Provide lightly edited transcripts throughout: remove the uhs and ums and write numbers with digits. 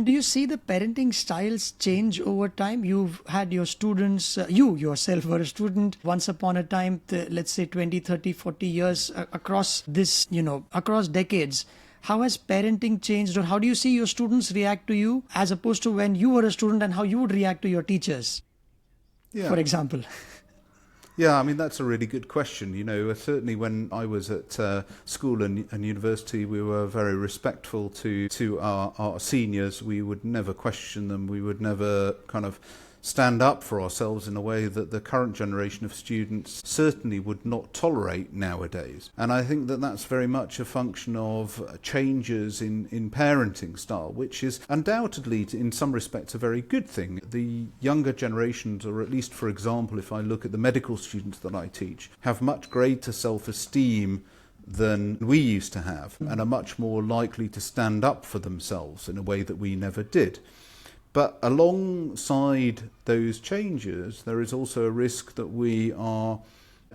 And do you see the parenting styles change over time? You've had your students, you yourself were a student once upon a time, let's say 20, 30, 40 years across this, across decades. How has parenting changed, or how do you see your students react to you as opposed to when you were a student, and how you would react to your teachers, for example? Yeah, I mean, that's a really good question. Certainly when I was at school and university, we were very respectful to our seniors. We would never question them. We would never kind of stand up for ourselves in a way that the current generation of students certainly would not tolerate nowadays. And I think that that's very much a function of changes in parenting style, which is undoubtedly, in some respects, a very good thing. The younger generations, or at least, for example, if I look at the medical students that I teach, have much greater self-esteem than we used to have, and are much more likely to stand up for themselves in a way that we never did. But alongside those changes, there is also a risk that we are,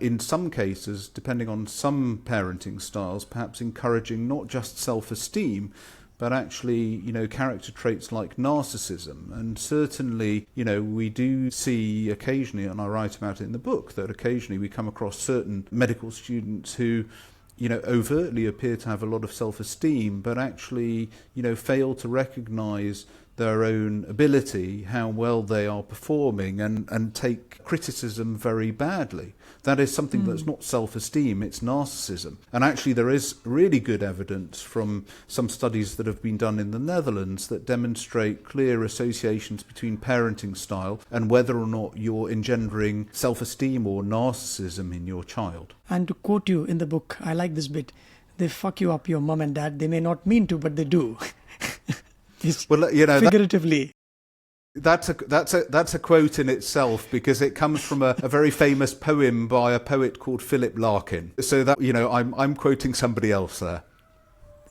in some cases, depending on some parenting styles, perhaps encouraging not just self-esteem, but actually, character traits like narcissism. And certainly, we do see occasionally, and I write about it in the book, that occasionally we come across certain medical students who overtly appear to have a lot of self-esteem, but actually, fail to recognise their own ability, how well they are performing, and take criticism very badly. That is something that's not self-esteem, it's narcissism. And actually there is really good evidence from some studies that have been done in the Netherlands that demonstrate clear associations between parenting style and whether or not you're engendering self-esteem or narcissism in your child. And to quote you in the book, I like this bit, they fuck you up, your mom and dad. They may not mean to, but they do. Well, figuratively. That's a quote in itself, because it comes from a very famous poem by a poet called Philip Larkin. So that I'm quoting somebody else there.